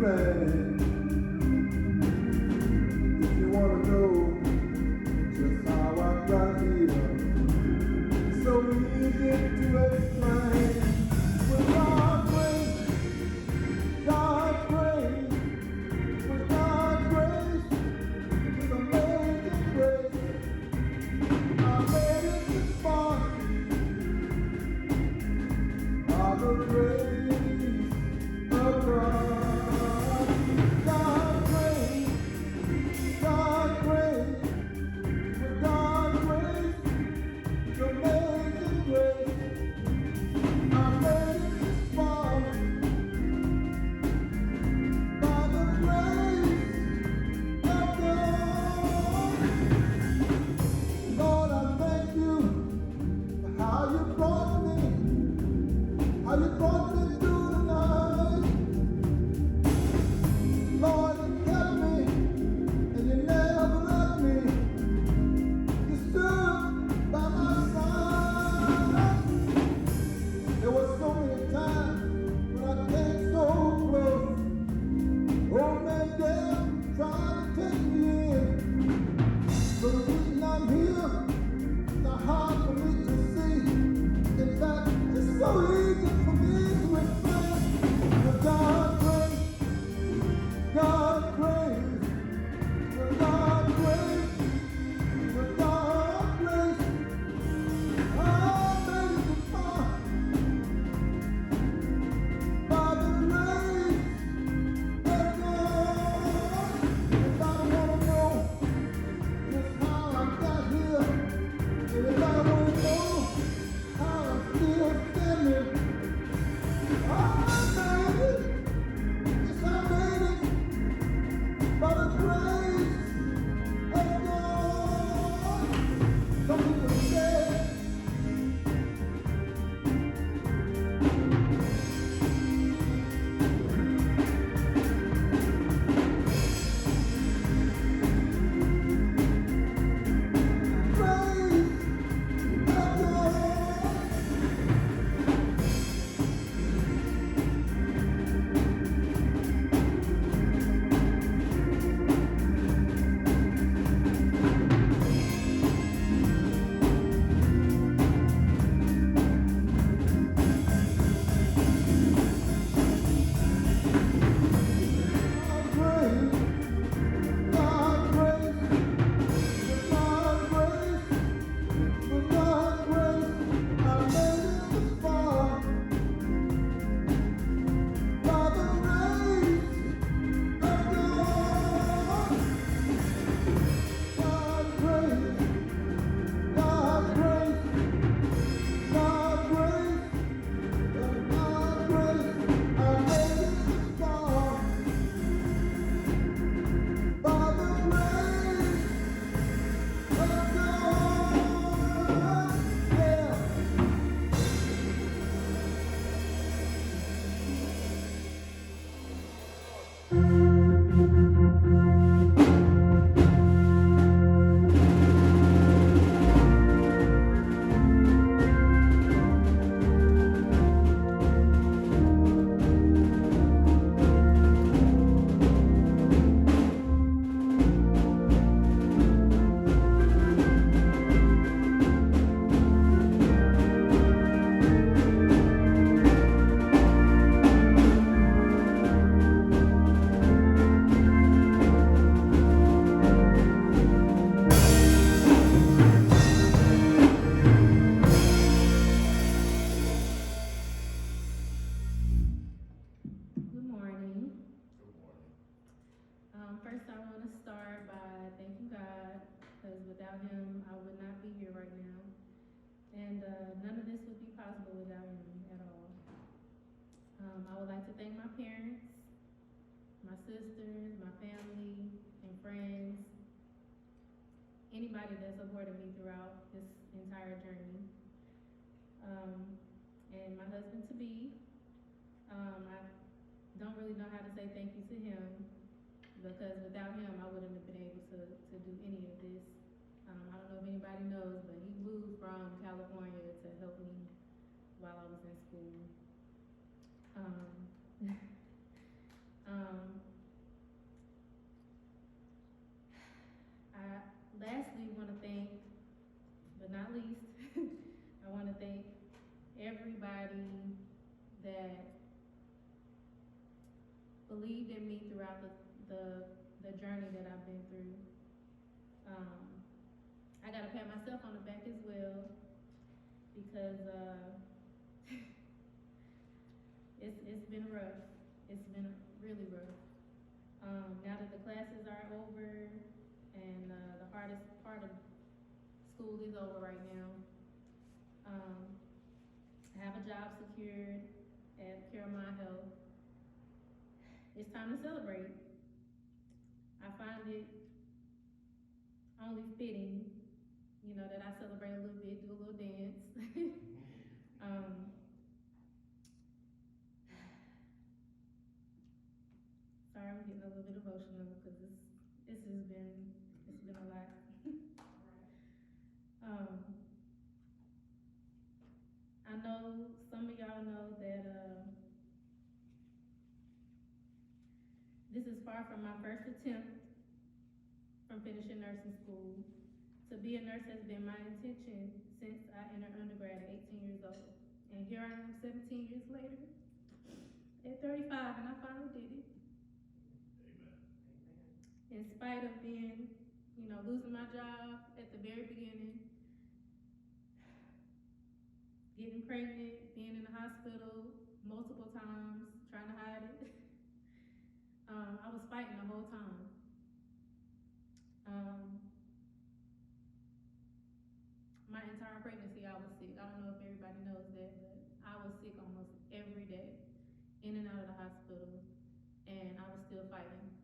man. If you want to know just how I got here, it's so easy to explain. With God's grace, God's grace, with God's grace, with amazing grace, I made it this far by the grace of God. God's grace, God's grace, with God's grace, with amazing grace, I made it this far by the grace of God. Lord, I thank you for how you brought me through the night. Lord, you kept me and you never left me. You stood by my side. There were so many times when I came so close. Old man death tried to take me in. But the reason I'm here is not hard for me to see. In fact, it's so easy for me to explain. With God's grace, God's grace, with God's grace, with God's grace, I made it this far by the grace of God. If I want to know just how I got here, and if I want to know how I'm still standing, I made it. Yes, I made it by the grace of God. Some people say, grace of God. God's grace, with God's grace, with God's grace, I made it this far by the grace of God. God's grace, God's grace, God's grace, with God's grace, I made it this far by the grace of God. Yeah. Good morning. First, I want to start by thanking God, because without Him, I would not be here right now. And none of this would be possible without Him at all. I would like to thank my parents, my sisters, my family, and friends, anybody that supported me throughout this entire journey. And my husband-to-be, I don't really know how to say thank you to him, because without him, I wouldn't have been able to do any of this. I don't know if anybody knows, but he moved from California to help me while I was in school. believed in me throughout the journey that I've been through. I gotta pat myself on the back as well because it's been rough. It's been really rough. Now that the classes are over and the hardest part of school is over right now, I have a job secured at Caramel Health. It's time to celebrate. I find it only fitting, that I celebrate a little bit, do a little dance. Sorry, I'm getting a little bit emotional because it's been a lot. I know some of y'all know that this is far from my first attempt from finishing nursing school. To be a nurse has been my intention since I entered undergrad at 18 years old. And here I am 17 years later at 35 and I finally did it. Amen. In spite of being, losing my job at the very beginning, getting pregnant, being in the hospital multiple times, trying to hide it. I was fighting the whole time. My entire pregnancy, I was sick. I don't know if everybody knows that, but I was sick almost every day, in and out of the hospital, and I was still fighting.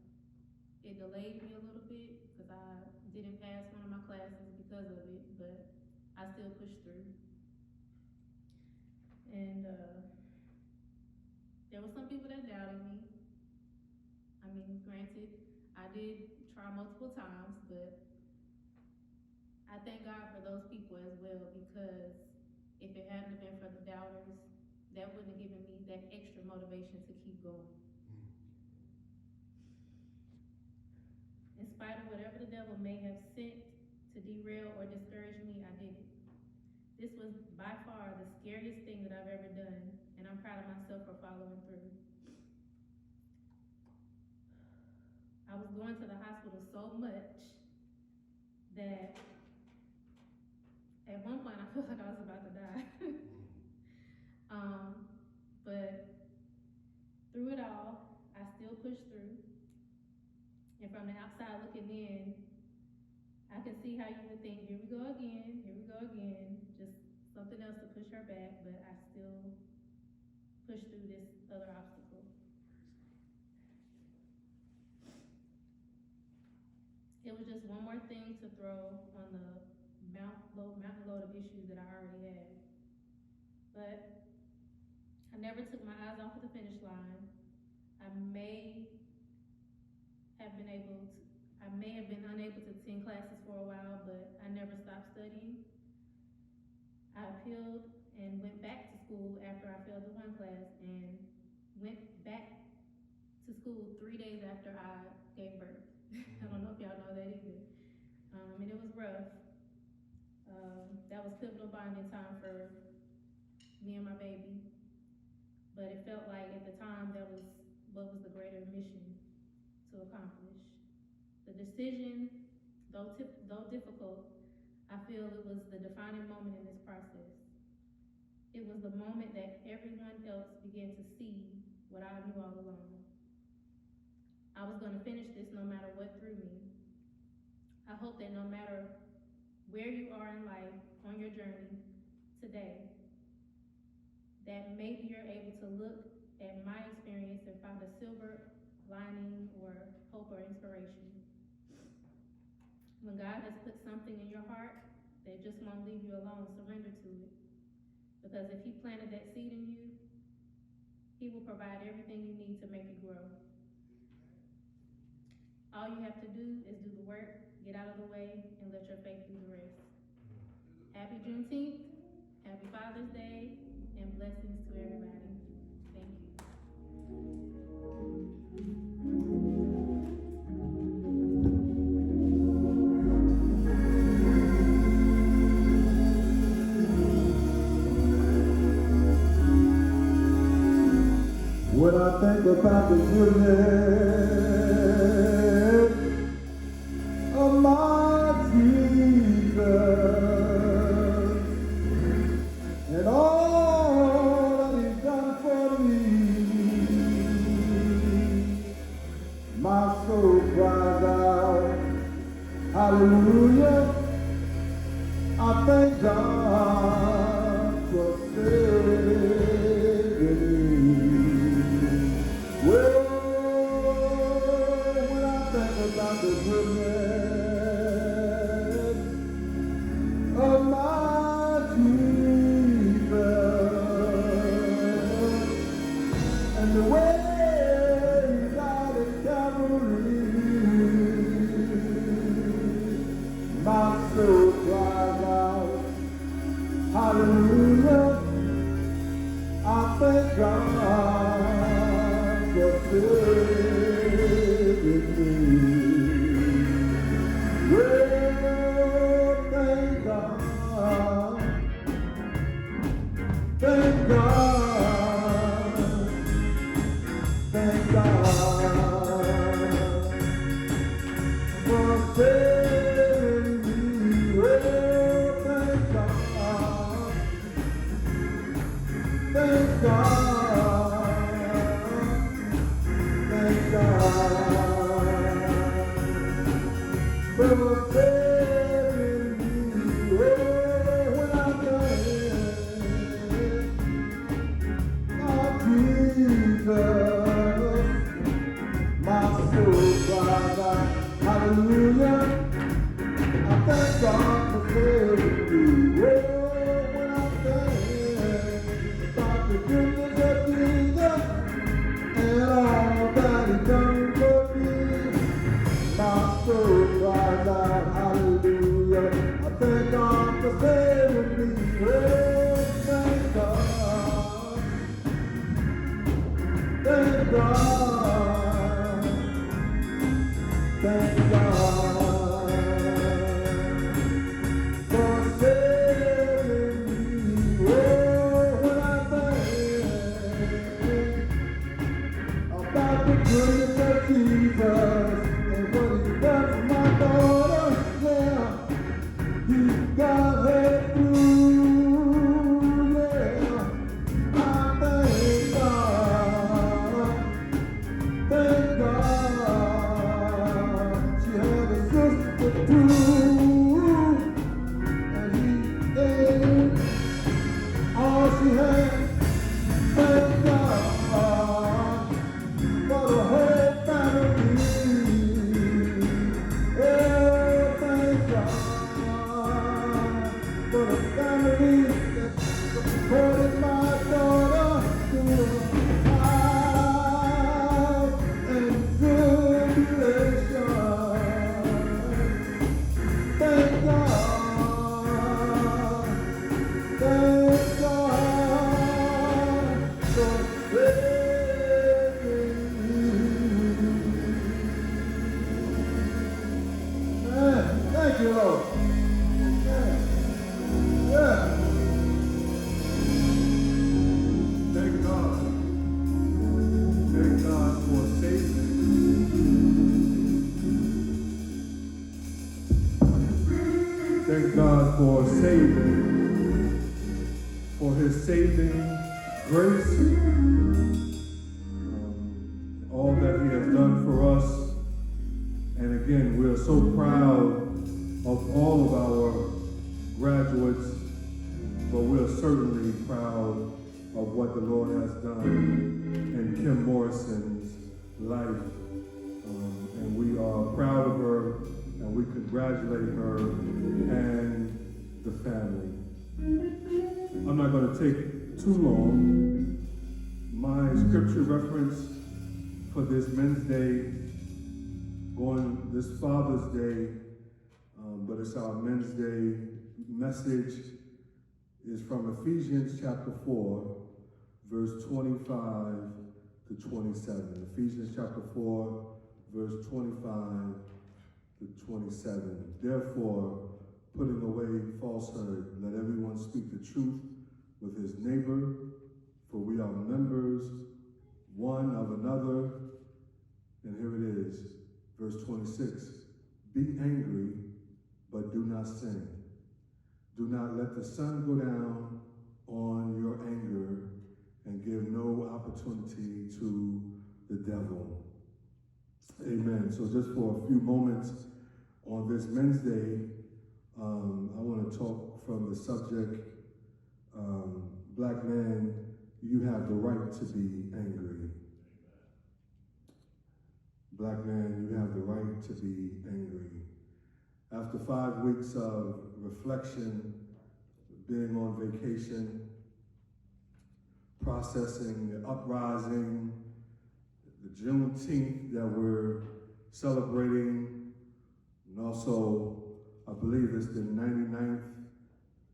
It delayed me a little bit because I didn't pass one of my classes because of it, but I still pushed through. And there were some people that doubted me. I mean, granted, I did try multiple times, but I thank God for those people as well, because if it hadn't been for the doubters, that wouldn't have given me that extra motivation to keep going. In spite of whatever the devil may have sent to derail or discourage me, I did it. This was by far the scariest thing that I've ever done, and I'm proud of myself for following through. I was going to the hospital so much that at one point I felt like I was about to die. But through it all, I still pushed through. And from the outside looking in, I could see how you would think, here we go again, just something else to push her back, but I still pushed through this other obstacle. It was just one more thing to throw on the mountain load of issues that I already had. But I never took my eyes off of the finish line. I may have been unable to attend classes for a while, but I never stopped studying. I appealed and went back to school after I failed the one class, and went back to school 3 days after I gave birth. I don't know if y'all know that either. And it was rough. That was pivotal bonding time for me and my baby. But it felt like at the time that was what was the greater mission to accomplish. The decision, though difficult, I feel it was the defining moment in this process. It was the moment that everyone else began to see what I knew all along. I was going to finish this no matter what threw me. I hope that no matter where you are in life on your journey today, that maybe you're able to look at my experience and find a silver lining or hope or inspiration. When God has put something in your heart that just won't leave you alone, surrender to it. Because if He planted that seed in you, He will provide everything you need to make it grow. All you have to do is do the work, get out of the way, and let your faith do the rest. Happy Juneteenth, happy Father's Day, and blessings to everybody. Thank you. When I think about the goodness of my Jesus and all that He's done for me. My soul cries out, hallelujah. I thank God for saving me. Well, when I think about the goodness of my Jesus and the way He died at Calvary, my soul cries out, hallelujah. I thank God for saving me. Well, thank God. Thank God. Thank God for saving me. Well, thank God. Thank God. Thank God for saving me. Oh, when I think of Jesus, my soul cries out, hallelujah. I thank God for saving me. Oh, when I think about the goodness of Jesus and all that He's done for me, my soul cries out, hallelujah. I thank God for saving me. Oh, thank God. Thank God. Thank God for saving me. Oh, when I think about the goodness of Jesus and what He's done for my daughter, yeah, He got her through, yeah. I thank God. Thank God. She had a sister too, and He gave all she had. Thank God for the whole family. Oh, thank God for the family that supported my daughter through trials and tribulations. Thank God. Thank God for saving me. Thank you, Lord. Yeah. Yeah. Thank God. Thank God for saving. Thank God for saving, for His saving grace, all that He has done for us. And again, we are so proud of all of our graduates, but we are certainly proud of what the Lord has done in Kim Morrison's life. And we are proud of her, and we congratulate her and the family. I'm not going to take too long. My scripture reference for this Men's Day, going this Father's Day, but it's our Men's Day message, is from Ephesians chapter 4, verse 25 to 27. Ephesians chapter 4, verse 25 to 27. Therefore, putting away falsehood, let everyone speak the truth with his neighbor, for we are members one of another. And here it is, verse 26. Be angry, but do not sin. Do not let the sun go down on your anger, and give no opportunity to the devil. Amen. So just for a few moments on this Wednesday, I want to talk from the subject, Black man, you have the right to be angry. Black man, you have the right to be angry. After 5 weeks of reflection, being on vacation, processing the uprising, the Juneteenth that we're celebrating, and also, I believe it's the 99th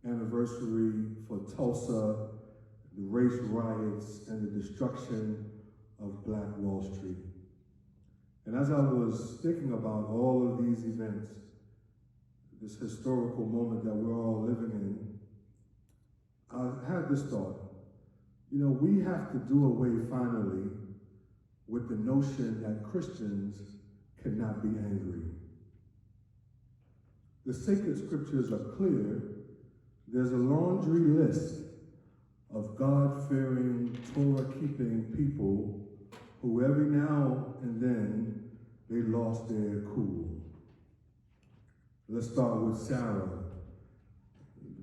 anniversary for Tulsa, the race riots, and the destruction of Black Wall Street. And as I was thinking about all of these events, this historical moment that we're all living in, I had this thought. You know, we have to do away finally with the notion that Christians cannot be angry. The sacred scriptures are clear. There's a laundry list of God-fearing, Torah-keeping people who every now and then they lost their cool. Let's start with Sarah.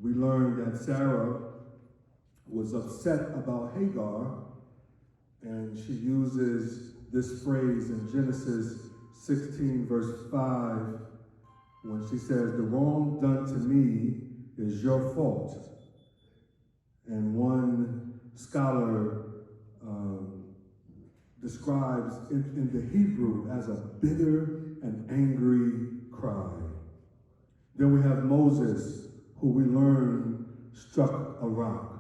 We learned that Sarah was upset about Hagar, and she uses this phrase in Genesis 16, verse 5, when she says, the wrong done to me is your fault. And one scholar describes in the Hebrew as a bitter and angry cry. Then we have Moses, who we learn struck a rock.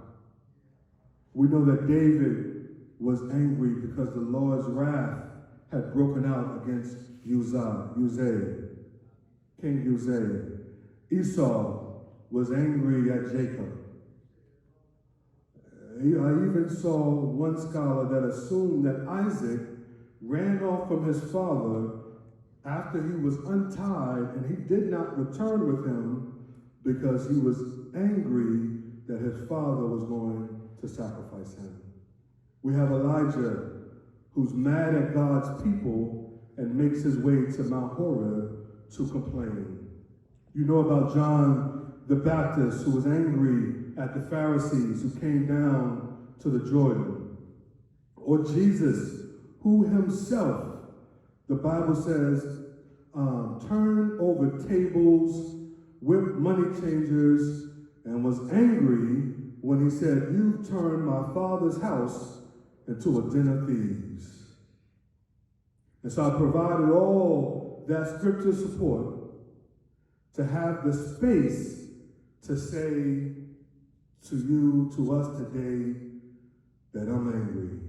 We know that David was angry because the Lord's wrath had broken out against King Uzziah. Esau was angry at Jacob. I even saw one scholar that assumed that Isaac ran off from his father after he was untied, and he did not return with him because he was angry that his father was going to sacrifice him. We have Elijah, who's mad at God's people and makes his way to Mount Horeb to complain. You know about John the Baptist, who was angry at the Pharisees who came down to the Jordan. Or Jesus, who himself, the Bible says, turned over tables, whipped money changers, and was angry when he said, "You've turned my father's house into a den of thieves." And so I provided all that scripture support to have the space to say to you, to us today, that I'm angry.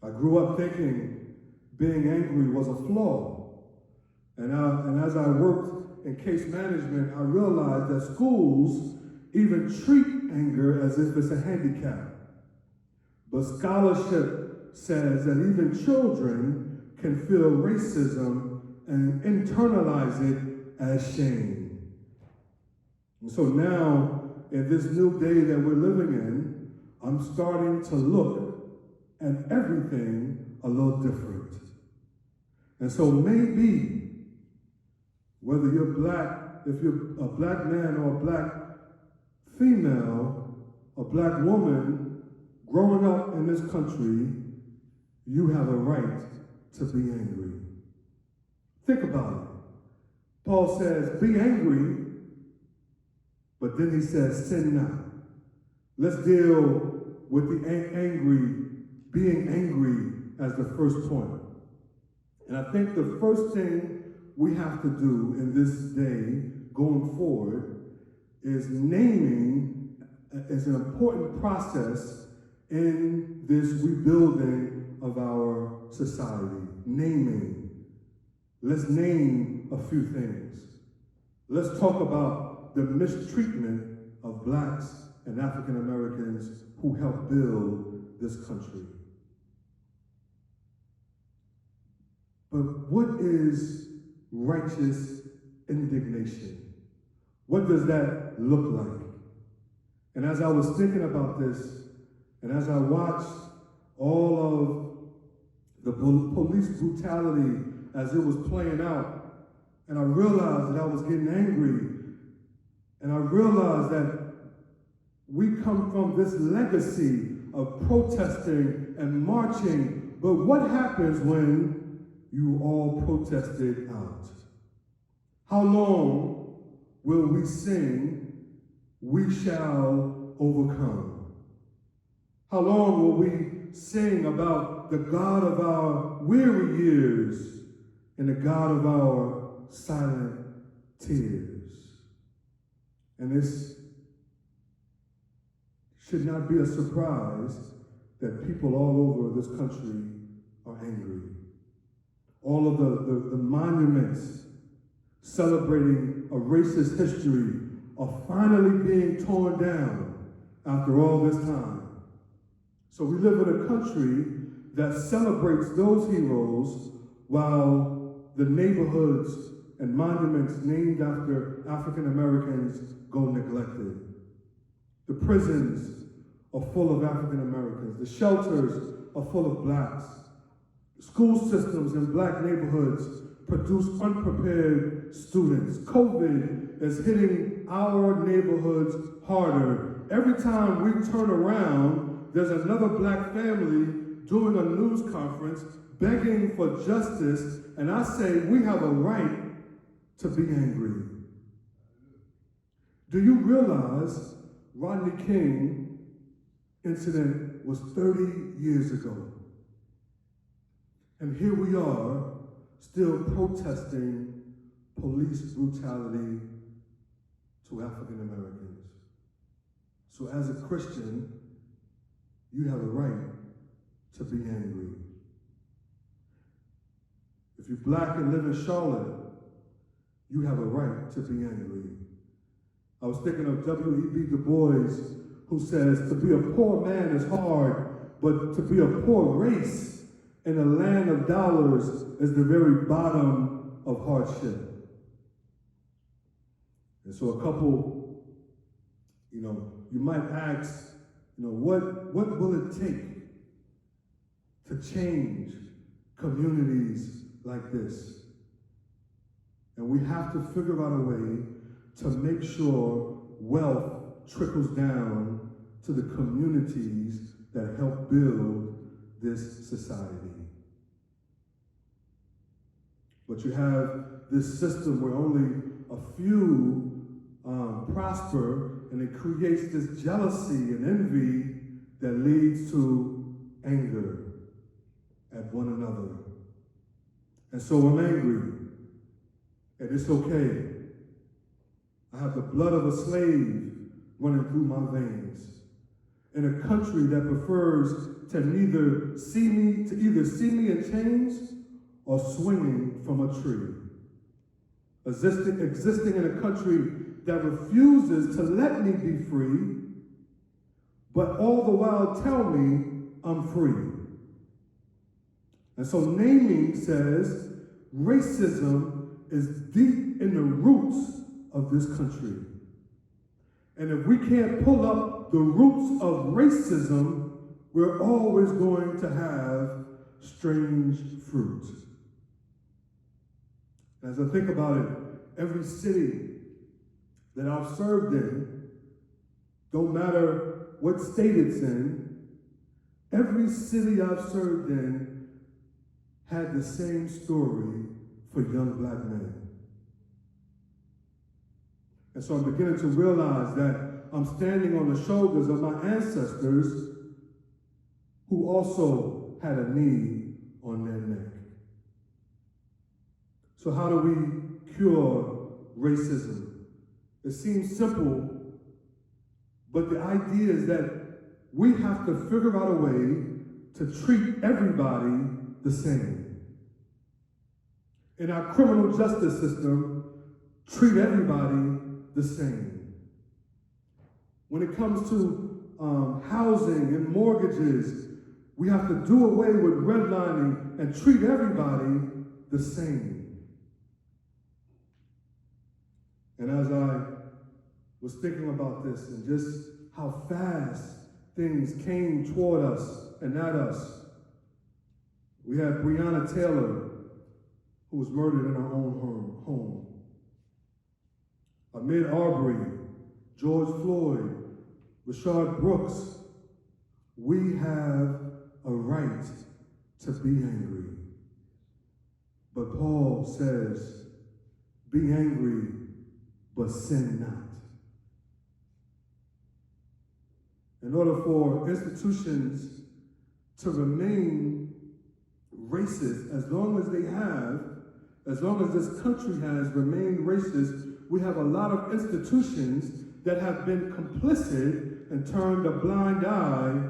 I grew up thinking being angry was a flaw. And as I worked in case management, I realized that schools even treat anger as if it's a handicap. But scholarship says that even children can feel racism and internalize it as shame. And so now, in this new day that we're living in, I'm starting to look at everything a little different. And so maybe, whether you're black, if you're a black man or a black female, a black woman, growing up in this country, you have a right to be angry. Think about it. Paul says, be angry, but then he says, sin not. Let's deal with the being angry as the first point. And I think the first thing we have to do in this day going forward is naming is an important process in this rebuilding of our society. Naming. Let's name a few things. Let's talk about the mistreatment of blacks and African Americans who helped build this country. But what is righteous indignation? What does that look like? And as I was thinking about this, and as I watched all of the police brutality as it was playing out, and I realized that I was getting angry, and I realized that we come from this legacy of protesting and marching, but what happens when you all protested out? How long will we sing, "We shall overcome"? How long will we sing about the God of our weary years and the God of our silent tears? And this should not be a surprise that people all over this country are angry. All of the monuments celebrating a racist history are finally being torn down after all this time. So we live in a country that celebrates those heroes while the neighborhoods and monuments named after African Americans go neglected. The prisons are full of African Americans. The shelters are full of blacks. School systems in black neighborhoods produce unprepared students. COVID is hitting our neighborhoods harder. Every time we turn around, there's another black family doing a news conference begging for justice, and I say we have a right to be angry. Do you realize Rodney King incident was 30 years ago? And here we are still protesting police brutality to African Americans. So as a Christian, you have a right to be angry. If you're black and live in Charlotte, you have a right to be angry. I was thinking of W.E.B. Du Bois, who says, to be a poor man is hard, but to be a poor race in a land of dollars is the very bottom of hardship. And so a couple, you might ask, what will it take to change communities like this? And we have to figure out a way to make sure wealth trickles down to the communities that help build this society. But you have this system where only a few prosper, and it creates this jealousy and envy that leads to anger at one another. And so I'm angry, and it's okay. I have the blood of a slave running through my veins. In a country that prefers to either see me in chains or swinging from a tree. Existing in a country that refuses to let me be free, but all the while tell me I'm free. And so naming says racism is deep in the roots of this country. And if we can't pull up the roots of racism, we're always going to have strange fruit. As I think about it, every city that I've served in, don't matter what state it's in, every city I've served in had the same story for young black men. And so I'm beginning to realize that I'm standing on the shoulders of my ancestors who also had a knee on their neck. So how do we cure racism? It seems simple, but the idea is that we have to figure out a way to treat everybody the same. In our criminal justice system, treat everybody the same. When it comes to housing and mortgages, we have to do away with redlining and treat everybody the same. And as I was thinking about this and just how fast things came toward us and at us, we had Breonna Taylor, who was murdered in her own home. Ahmaud Arbery, George Floyd, Rayshard Brooks. We have a right to be angry. But Paul says, be angry, but sin not. In order for institutions to remain racist, as long as this country has remained racist, we have a lot of institutions that have been complicit and turned a blind eye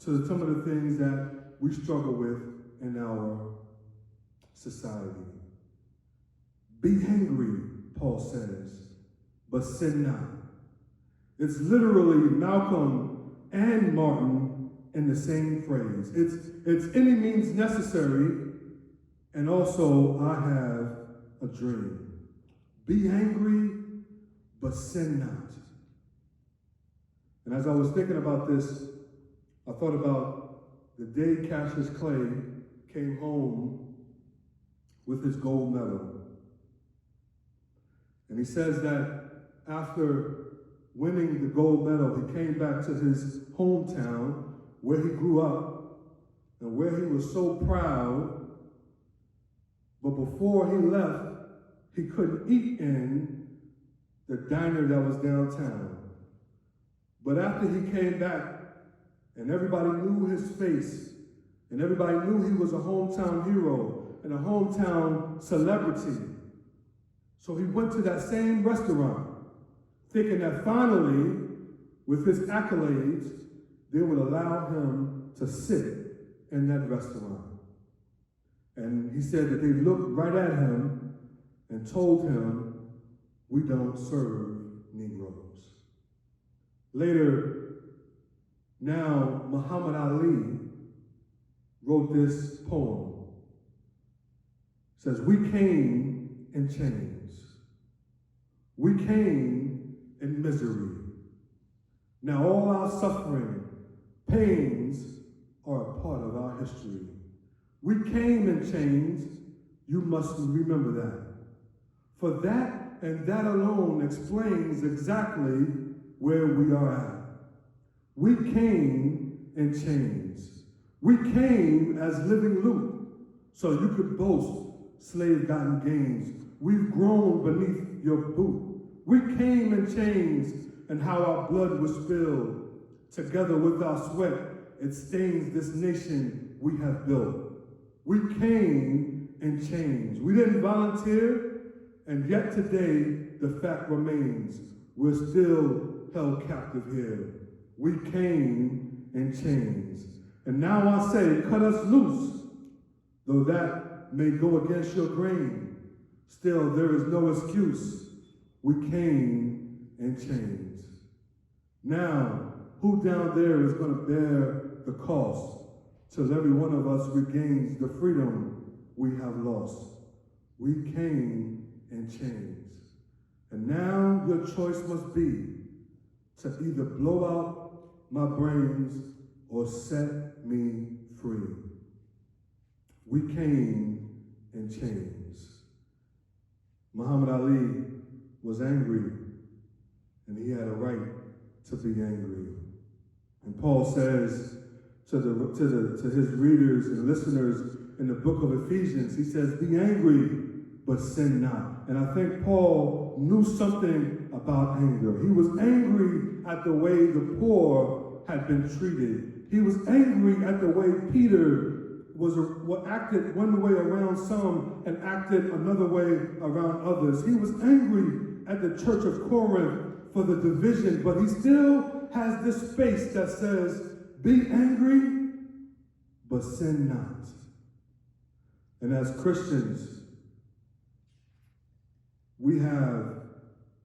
to some of the things that we struggle with in our society. Be angry, Paul says, but sin not. It's literally Malcolm and Martin in the same phrase. It's any means necessary, and also I have a dream. Be angry, but sin not. And as I was thinking about this, I thought about the day Cassius Clay came home with his gold medal. And he says that after winning the gold medal, he came back to his hometown where he grew up and where he was so proud. But before he left, he couldn't eat in the diner that was downtown. But after he came back, and everybody knew his face, and everybody knew he was a hometown hero and a hometown celebrity. So he went to that same restaurant, thinking that finally, with his accolades, they would allow him to sit in that restaurant. And he said that they looked right at him and told him, we don't serve Negroes. Later, now Muhammad Ali wrote this poem. It says, we came in chains. We came in misery. Now all our suffering, pains are a part of our history. We came in chains, you must remember that. For that and that alone explains exactly where we are at. We came in chains. We came as living loot, so you could boast slave-gotten gains. We've grown beneath your boot. We came in chains, and how our blood was spilled. Together with our sweat, it stains this nation we have built. We came in chains. We didn't volunteer, and yet today, the fact remains, we're still held captive here. We came in chains. And now I say, cut us loose, though that may go against your grain. Still, there is no excuse. We came in chains. Now, who down there is going to bear the cost till every one of us regains the freedom we have lost? We came in chains. And now your choice must be to either blow out my brains or set me free. We came in chains. Muhammad Ali was angry, and he had a right to be angry. And Paul says to his readers and listeners in the book of Ephesians, he says, be angry, but sin not. And I think Paul knew something about anger. He was angry at the way the poor had been treated. He was angry at the way Peter acted one way around some and acted another way around others. He was angry at the church of Corinth for the division, but he still has this space that says, be angry, but sin not. And as Christians, we have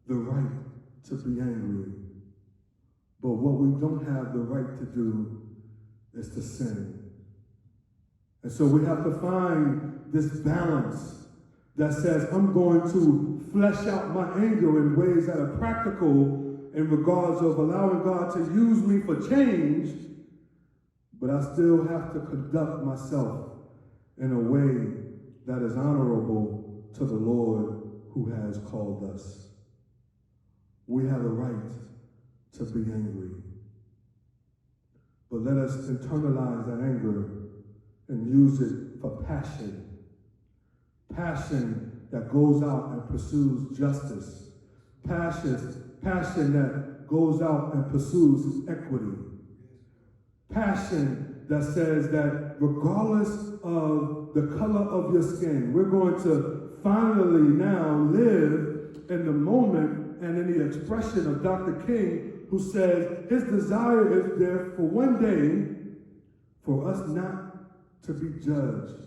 the right to be angry. But what we don't have the right to do is to sin. And so we have to find this balance that says, I'm going to flesh out my anger in ways that are practical in regards of allowing God to use me for change, but I still have to conduct myself in a way that is honorable to the Lord who has called us. We have a right to be angry. But let us internalize that anger and use it for passion. Passion that goes out and pursues justice. Passion that goes out and pursues equity. Passion that says that regardless of the color of your skin, we're going to finally now live in the moment and in the expression of Dr. King, who says his desire is there for one day for us not to be judged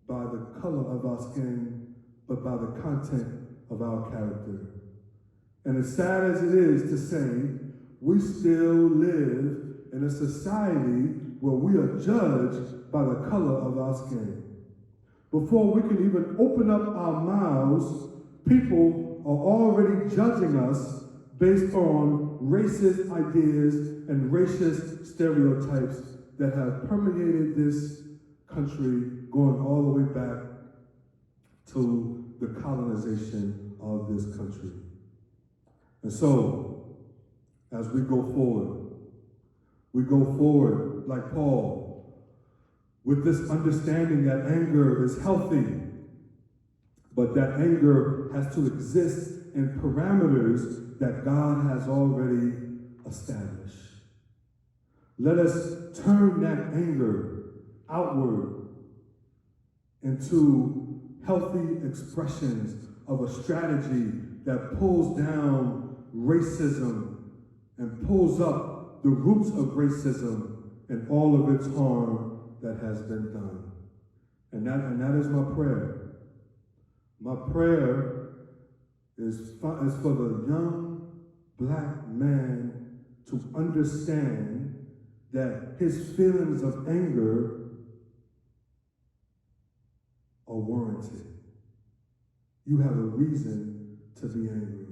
by the color of our skin, but by the content of our character. And as sad as it is to say, we still live in a society where we are judged by the color of our skin. Before we can even open up our mouths, people are already judging us based on racist ideas and racist stereotypes that have permeated this country going all the way back to the colonization of this country. And so, as we go forward like Paul, with this understanding that anger is healthy, but that anger has to exist in parameters that God has already established. Let us turn that anger outward into healthy expressions of a strategy that pulls down racism and pulls up the roots of racism and all of its harm that has been done. And that is my prayer. My prayer is for the young black man to understand that his feelings of anger are warranted. You have a reason to be angry.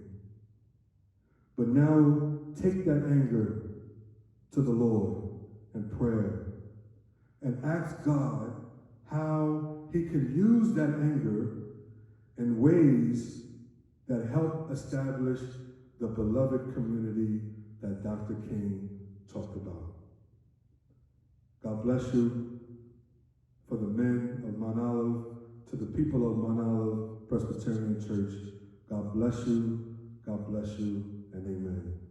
But now take that anger to the Lord in prayer and ask God how he can use that anger in ways that help establish the beloved community that Dr. King talked about. God bless you. For the men of Mount Olive, to the people of Mount Olive Presbyterian Church, God bless you, and amen.